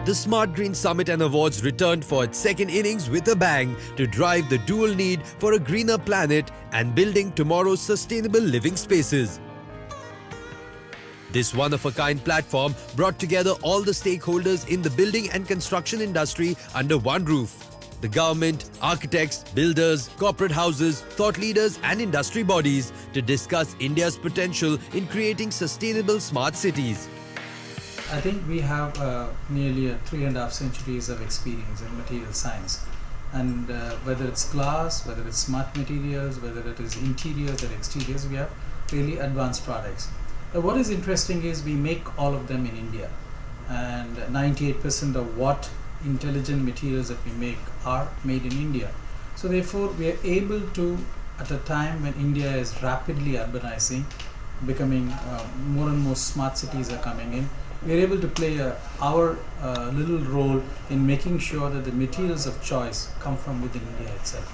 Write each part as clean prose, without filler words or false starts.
The Smart Green Summit and Awards returned for its second innings with a bang to drive the dual need for a greener planet and building tomorrow's sustainable living spaces. This one-of-a-kind platform brought together all the stakeholders in the building and construction industry under one roof. The government, architects, builders, corporate houses, thought leaders and industry bodies to discuss India's potential in creating sustainable smart cities. I think we have nearly 3.5 centuries of experience in material science, and whether it's glass, whether it's smart materials, whether it is interiors or exteriors, we have really advanced products. What is interesting is we make all of them in India, and 98% of what intelligent materials that we make are made in India. So therefore we are able to, at a time when India is rapidly urbanizing, becoming more and more smart cities are coming in, we are able to play our little role in making sure that the materials of choice come from within India itself.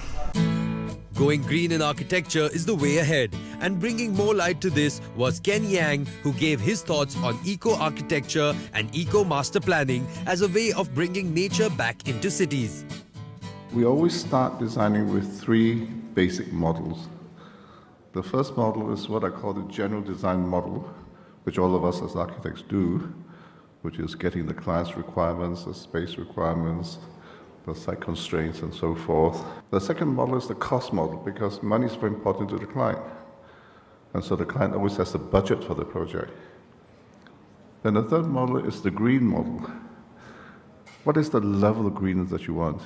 Going green in architecture is the way ahead, and bringing more light to this was Ken Yang, who gave his thoughts on eco-architecture and eco-master planning as a way of bringing nature back into cities. We always start designing with three basic models. The first model is what I call the general design model, which all of us as architects do, which is getting the client's requirements, the space requirements, the site constraints and so forth. The second model is the cost model, because money is very important to the client. And so the client always has a budget for the project. Then the third model is the green model. What is the level of greenness that you want?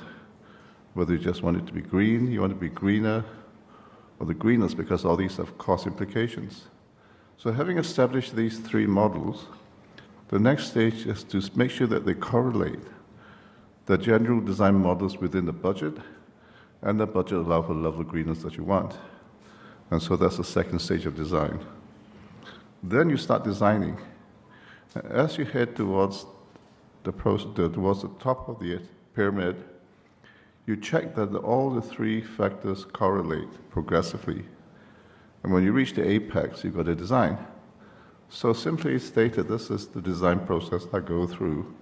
Whether you just want it to be green, you want it to be greener, or the greenest, because all these have cost implications. So having established these three models, the next stage is to make sure that they correlate the general design models within the budget, and the budget allow for the level of greenness that you want. And so that's the second stage of design. Then you start designing. As you head towards towards the top of the pyramid, you check that all the three factors correlate progressively. And when you reach the apex, you've got a design. So simply stated, this is the design process I go through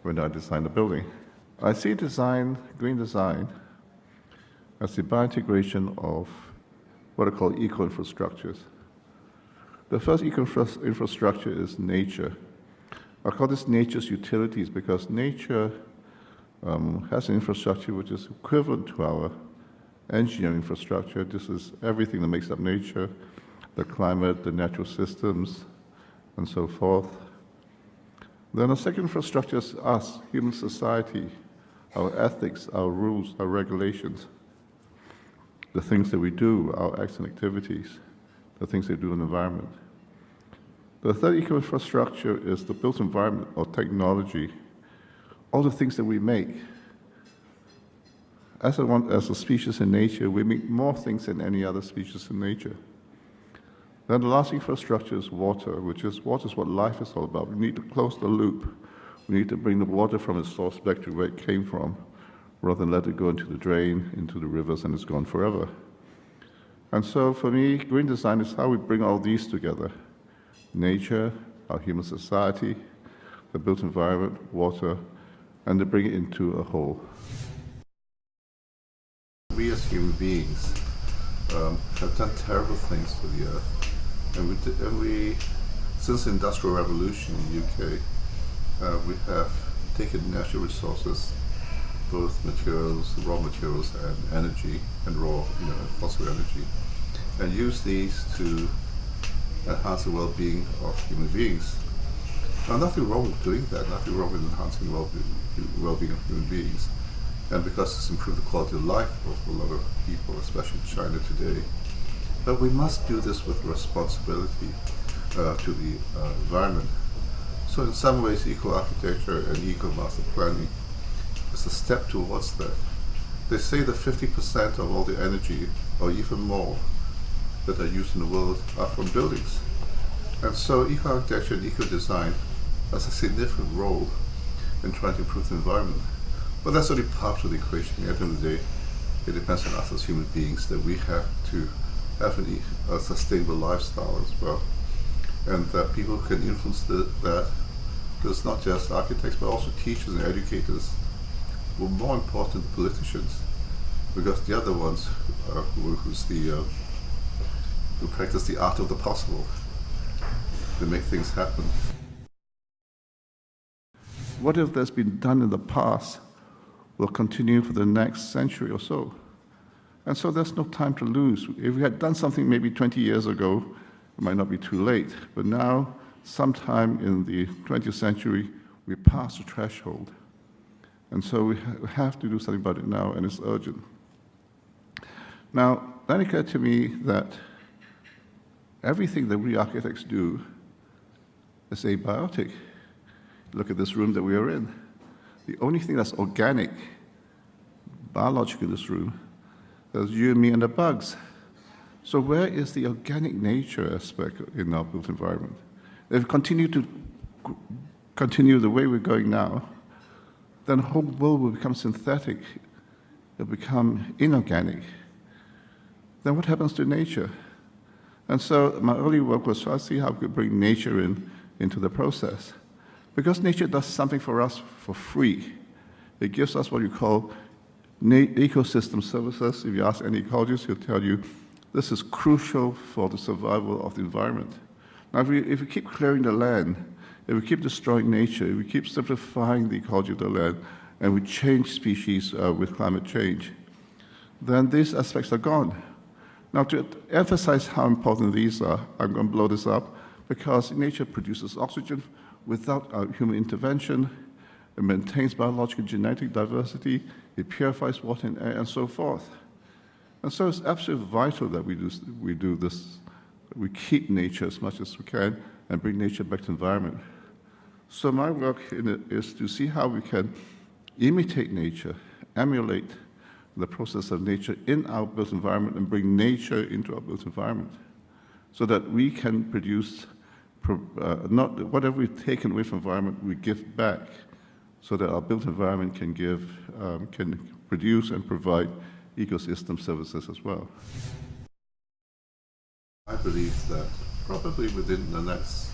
when I design a building. I see design, green design, as the biointegration of what I call eco-infrastructures. The first eco-infrastructure is nature. I call this nature's utilities because nature has an infrastructure which is equivalent to our engineering infrastructure. This is everything that makes up nature, the climate, the natural systems, and so forth. Then the second infrastructure is us, human society, our ethics, our rules, our regulations, the things that we do, our acts and activities, the things they do in the environment. The third eco-infrastructure is the built environment or technology, all the things that we make. As a species in nature, we make more things than any other species in nature. Then the last infrastructure is water, water is what life is all about. We need to close the loop. We need to bring the water from its source back to where it came from, rather than let it go into the drain, into the rivers, and it's gone forever. And so for me, green design is how we bring all these together. Nature, our human society, the built environment, water, and to bring it into a whole. We as human beings have done terrible things to the earth. And we since the Industrial Revolution in the UK, we have taken natural resources, both materials, raw materials and energy, and raw, fossil energy, and used these to enhance the well-being of human beings. Now, nothing wrong with doing that, nothing wrong with enhancing the well-being of human beings. And because it's improved the quality of life of a lot of people, especially in China today. But we must do this with responsibility to the environment. So in some ways, eco-architecture and eco-master planning is a step towards that. They say that 50% of all the energy, or even more, that are used in the world are from buildings. And so eco-architecture and eco-design has a significant role in trying to improve the environment. But that's only part of the equation. At the end of the day, it depends on us as human beings that we have to have a sustainable lifestyle as well. And that people who can influence that It's not just architects, but also teachers and educators were more important than politicians, because they're the ones who practice the art of the possible, to make things happen. What if that's been done in the past will continue for the next century or so? And so there's no time to lose. If we had done something maybe 20 years ago, it might not be too late. But now, sometime in the 20th century, we passed the threshold. And so we have to do something about it now, and it's urgent. Now, then it occurred to me that everything that we architects do is abiotic. Look at this room that we are in. The only thing that's organic, biological in this room, is you and me and the bugs. So where is the organic nature aspect in our built environment? If we continue the way we're going now, then the whole world will become synthetic. It'll become inorganic. Then what happens to nature? And so my early work was trying to see how we could bring nature into the process. Because nature does something for us for free. It gives us what you call ecosystem services. If you ask any ecologist, he'll tell you this is crucial for the survival of the environment. Now, if we keep clearing the land, if we keep destroying nature, if we keep simplifying the ecology of the land, and we change species with climate change, then these aspects are gone. Now, to emphasize how important these are, I'm going to blow this up, because nature produces oxygen without human intervention. It maintains biological and genetic diversity. It purifies water and air, and so forth. And so it's absolutely vital that we do this. We keep nature as much as we can and bring nature back to the environment. So my work in it is to see how we can imitate nature, emulate the process of nature in our built environment, and bring nature into our built environment, so that we can produce not whatever we've taken away from environment, we give back, so that our built environment can produce and provide ecosystem services as well. I believe that probably within the next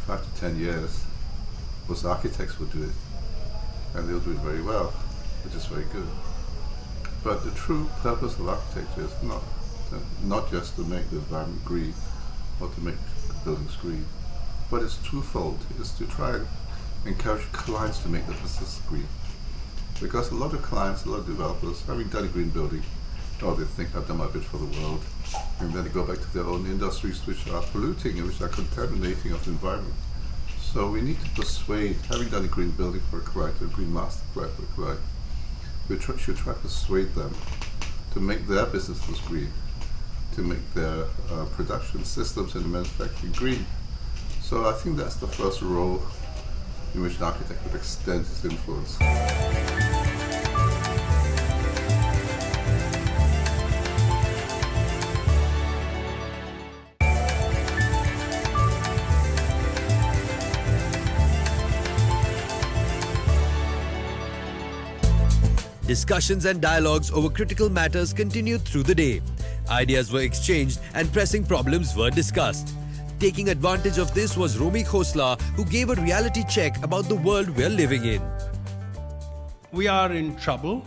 5 to 10 years, most architects will do it, and they'll do it very well, which is very good. But the true purpose of architecture is not just to make the environment green or to make buildings green, but it's twofold. It's to try and encourage clients to make the business green. Because a lot of clients, a lot of developers, having done a green building, they think I've done my bit for the world, and then they go back to their own industries which are polluting and which are contaminating of the environment. So we need to persuade, having done a green building for a client, a green master plan for a client, we should try to persuade them to make their businesses green, to make their production systems and manufacturing green. So I think that's the first role in which an architect would extend his influence. Discussions and dialogues over critical matters continued through the day. Ideas were exchanged and pressing problems were discussed. Taking advantage of this was Romy Khosla, who gave a reality check about the world we're living in. We are in trouble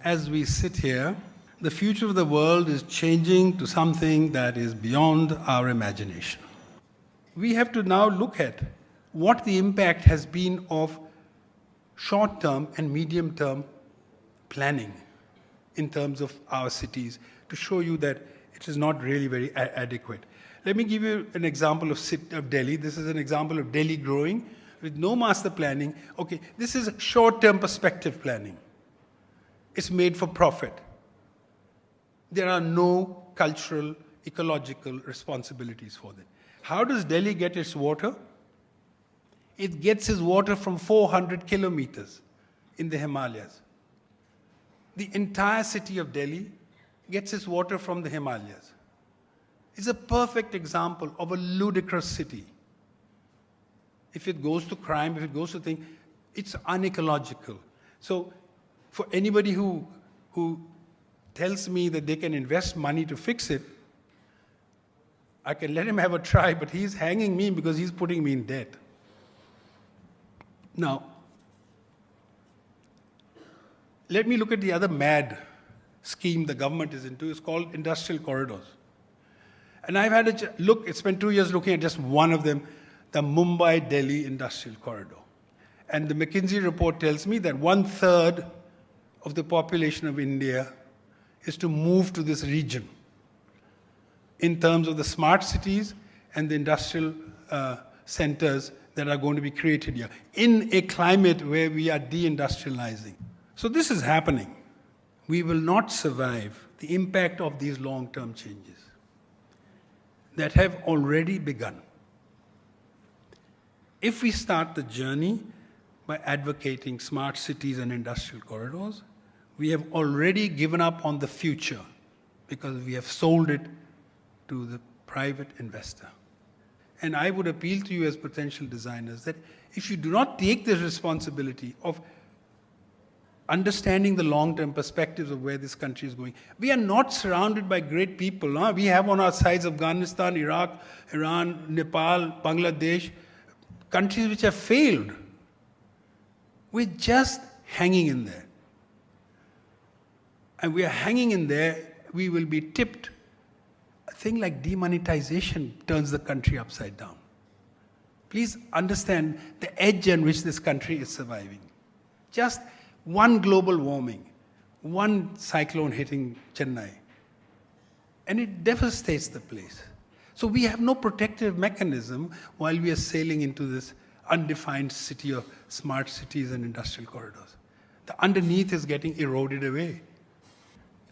as we sit here. The future of the world is changing to something that is beyond our imagination. We have to now look at what the impact has been of short-term and medium-term planning in terms of our cities to show you that it is not really very adequate. Let me give you an example of Delhi. This is an example of Delhi growing with no master planning. Okay, this is short-term perspective planning. It's made for profit. There are no cultural, ecological responsibilities for that. How does Delhi get its water? It gets its water from 400 kilometers in the Himalayas. The entire city of Delhi gets its water from the Himalayas. It's a perfect example of a ludicrous city. If it goes to crime, if it goes to things, it's unecological. So for anybody who tells me that they can invest money to fix it, I can let him have a try, but he's hanging me because he's putting me in debt. Now, let me look at the other mad scheme the government is into. It's called industrial corridors. And I've had a look, spent 2 years looking at just one of them, the Mumbai-Delhi Industrial Corridor. And the McKinsey report tells me that 1/3 of the population of India is to move to this region in terms of the smart cities and the industrial centers that are going to be created here in a climate where we are deindustrializing. So this is happening. We will not survive the impact of these long-term changes that have already begun. If we start the journey by advocating smart cities and industrial corridors, we have already given up on the future because we have sold it to the private investor. And I would appeal to you as potential designers that if you do not take the responsibility of understanding the long-term perspectives of where this country is going. We are not surrounded by great people. Huh? We have on our sides Afghanistan, Iraq, Iran, Nepal, Bangladesh, countries which have failed. We're just hanging in there. And we are hanging in there, we will be tipped. A thing like demonetization turns the country upside down. Please understand the edge on which this country is surviving. Just one global warming, one cyclone hitting Chennai, and it devastates the place. So we have no protective mechanism while we are sailing into this undefined city of smart cities and industrial corridors. The underneath is getting eroded away.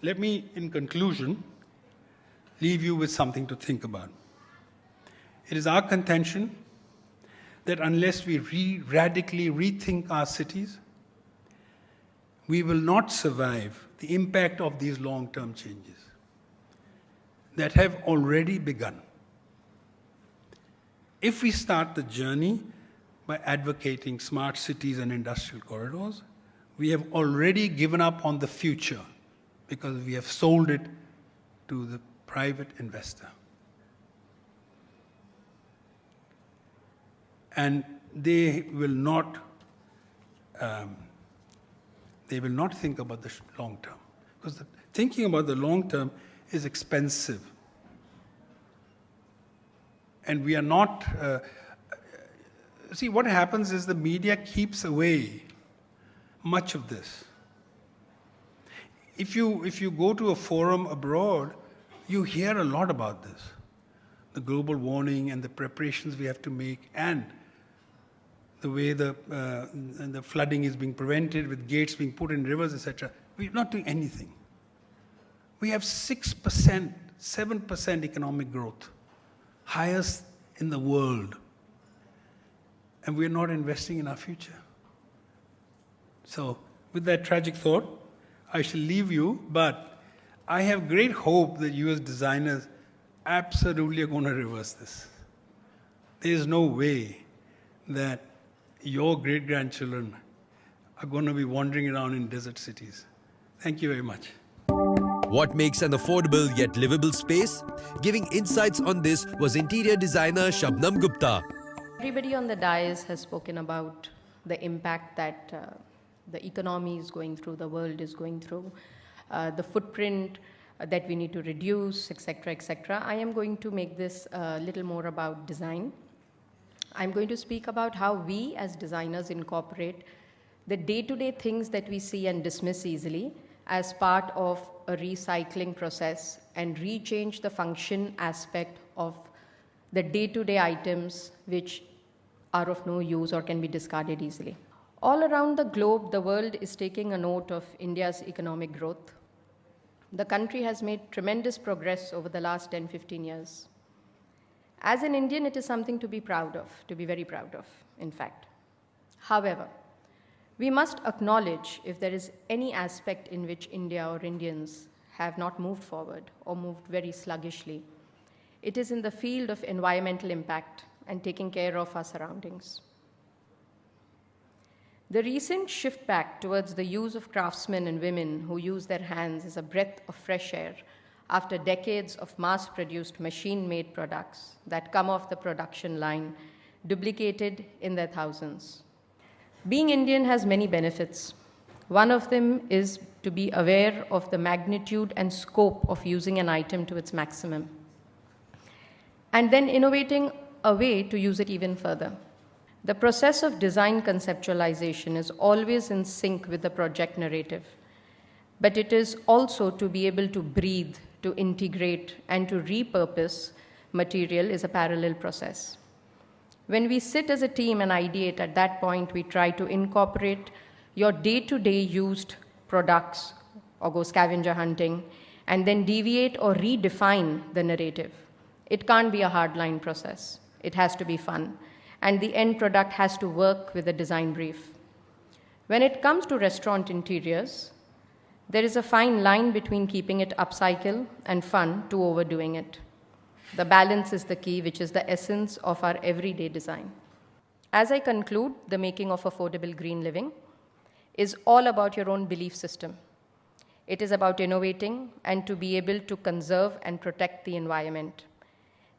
Let me, in conclusion, leave you with something to think about. It is our contention that unless we radically rethink our cities, we will not survive the impact of these long-term changes that have already begun. If we start the journey by advocating smart cities and industrial corridors, we have already given up on the future because we have sold it to the private investor. And they will not think about the long term. Because thinking about the long term is expensive. And we are not... see, what happens is the media keeps away much of this. If you go to a forum abroad, you hear a lot about this. The global warming and the preparations we have to make, and the way the flooding is being prevented with gates being put in rivers, etc. We're not doing anything. We have 6%, 7% economic growth, highest in the world. And we're not investing in our future. So, with that tragic thought, I shall leave you, but I have great hope that you as designers absolutely are going to reverse this. There is no way that your great-grandchildren are going to be wandering around in desert cities. Thank you very much. What makes an affordable yet livable space? Giving insights on this was interior designer Shabnam Gupta. Everybody on the dais has spoken about the impact that the economy is going through, the world is going through, the footprint that we need to reduce, etc., etc. I am going to make this a little more about design. I'm going to speak about how we as designers incorporate the day-to-day things that we see and dismiss easily as part of a recycling process and rechange the function aspect of the day-to-day items which are of no use or can be discarded easily. All around the globe, the world is taking a note of India's economic growth. The country has made tremendous progress over the last 10-15 years. As an Indian, it is something to be proud of, to be very proud of, in fact. However, we must acknowledge if there is any aspect in which India or Indians have not moved forward or moved very sluggishly. It is in the field of environmental impact and taking care of our surroundings. The recent shift back towards the use of craftsmen and women who use their hands is a breath of fresh air after decades of mass-produced machine-made products that come off the production line, duplicated in their thousands. Being Indian has many benefits. One of them is to be aware of the magnitude and scope of using an item to its maximum, and then innovating a way to use it even further. The process of design conceptualization is always in sync with the project narrative, but it is also to be able to breathe, to integrate, and to repurpose material is a parallel process. When we sit as a team and ideate, at that point, we try to incorporate your day-to-day used products or go scavenger hunting and then deviate or redefine the narrative. It can't be a hardline process. It has to be fun. And the end product has to work with the design brief. When it comes to restaurant interiors, there is a fine line between keeping it upcycle and fun to overdoing it. The balance is the key, which is the essence of our everyday design. As I conclude, the making of affordable green living is all about your own belief system. It is about innovating and to be able to conserve and protect the environment.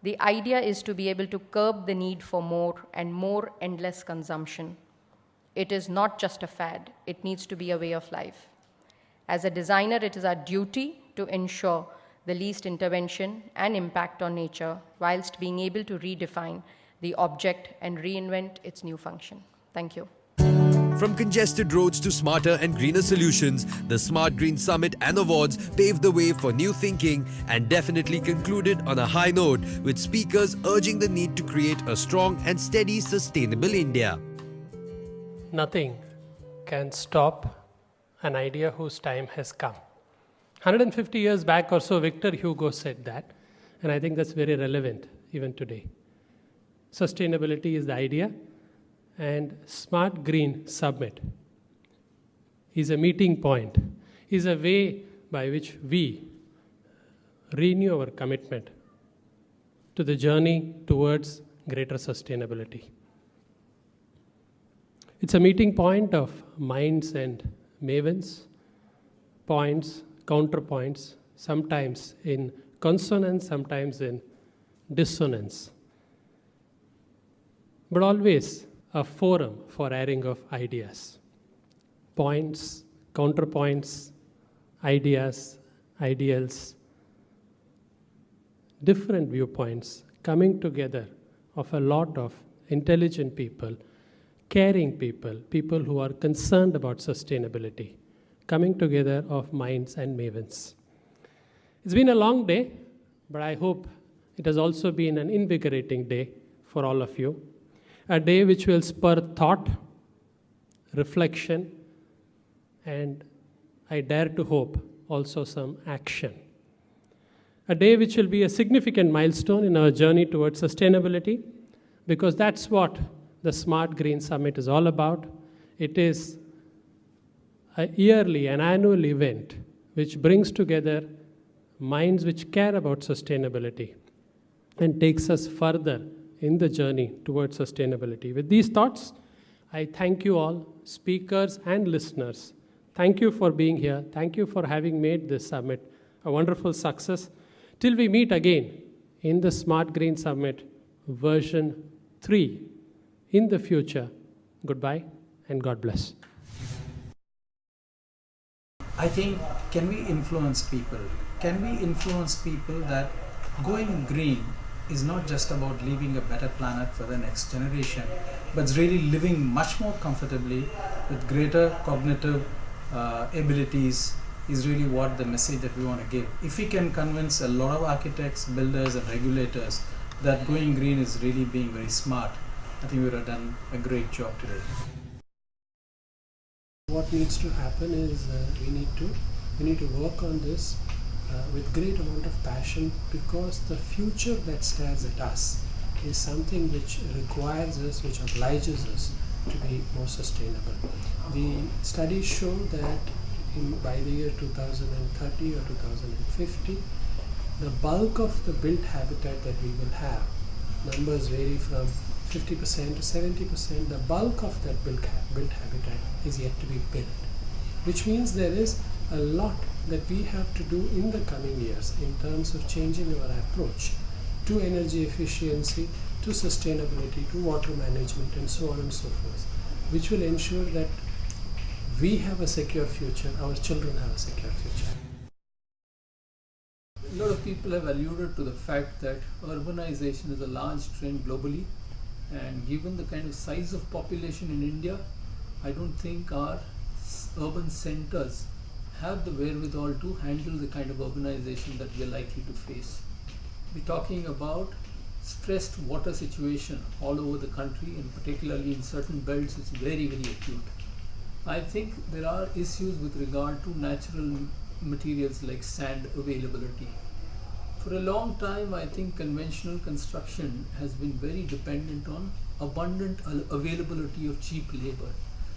The idea is to be able to curb the need for more and more endless consumption. It is not just a fad, it needs to be a way of life. As a designer, it is our duty to ensure the least intervention and impact on nature, whilst being able to redefine the object and reinvent its new function. Thank you. From congested roads to smarter and greener solutions, the Smart Green Summit and Awards paved the way for new thinking and definitely concluded on a high note, with speakers urging the need to create a strong and steady sustainable India. Nothing can stop an idea whose time has come. 150 years back or so, Victor Hugo said that, and I think that's very relevant even today. Sustainability is the idea, and Smart Green Summit is a meeting point, is a way by which we renew our commitment to the journey towards greater sustainability. It's a meeting point of minds and mavens, points, counterpoints, sometimes in consonance, sometimes in dissonance, but always a forum for airing of ideas. Points, counterpoints, ideas, ideals, different viewpoints coming together of a lot of intelligent people, caring people, people who are concerned about sustainability, coming together of minds and mavens. It's been a long day, but I hope it has also been an invigorating day for all of you. A day which will spur thought, reflection, and I dare to hope also some action. A day which will be a significant milestone in our journey towards sustainability, because that's what the Smart Green Summit is all about. It is a yearly, an annual event which brings together minds which care about sustainability and takes us further in the journey towards sustainability. With these thoughts, I thank you all, speakers and listeners. Thank you for being here. Thank you for having made this summit a wonderful success. Till we meet again in the Smart Green Summit version 3 in the future, goodbye and God bless. I think, can we influence people? Can we influence people that going green is not just about leaving a better planet for the next generation, but it's really living much more comfortably with greater cognitive abilities is really what the message that we want to give. If we can convince a lot of architects, builders and regulators that going green is really being very smart, I think we would have done a great job today. What needs to happen is we need to work on this with great amount of passion, because the future that stares at us is something which requires us, which obliges us to be more sustainable. The studies show that by the year 2030 or 2050, the bulk of the built habitat that we will have, numbers vary from 50% to 70%, the bulk of that built habitat is yet to be built, which means there is a lot that we have to do in the coming years in terms of changing our approach to energy efficiency, to sustainability, to water management and so on and so forth. which will ensure that we have a secure future, our children have a secure future. A lot of people have alluded to the fact that urbanization is a large trend globally, and given the kind of size of population in India, I don't think our urban centers have the wherewithal to handle the kind of urbanization that we are likely to face. We're talking about stressed water situation all over the country, and particularly in certain belts it's very, very acute. I think there are issues with regard to natural materials like sand availability. For a long time, I think conventional construction has been very dependent on abundant availability of cheap labor.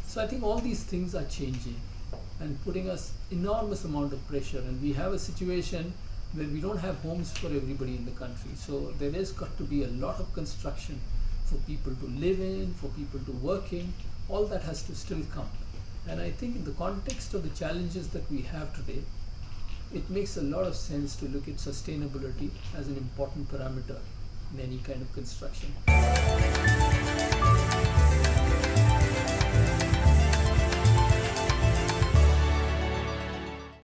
So I think all these things are changing and putting us enormous amount of pressure, and we have a situation where we don't have homes for everybody in the country. So there has got to be a lot of construction for people to live in, for people to work in. All that has to still come. And I think in the context of the challenges that we have today, it makes a lot of sense to look at sustainability as an important parameter in any kind of construction.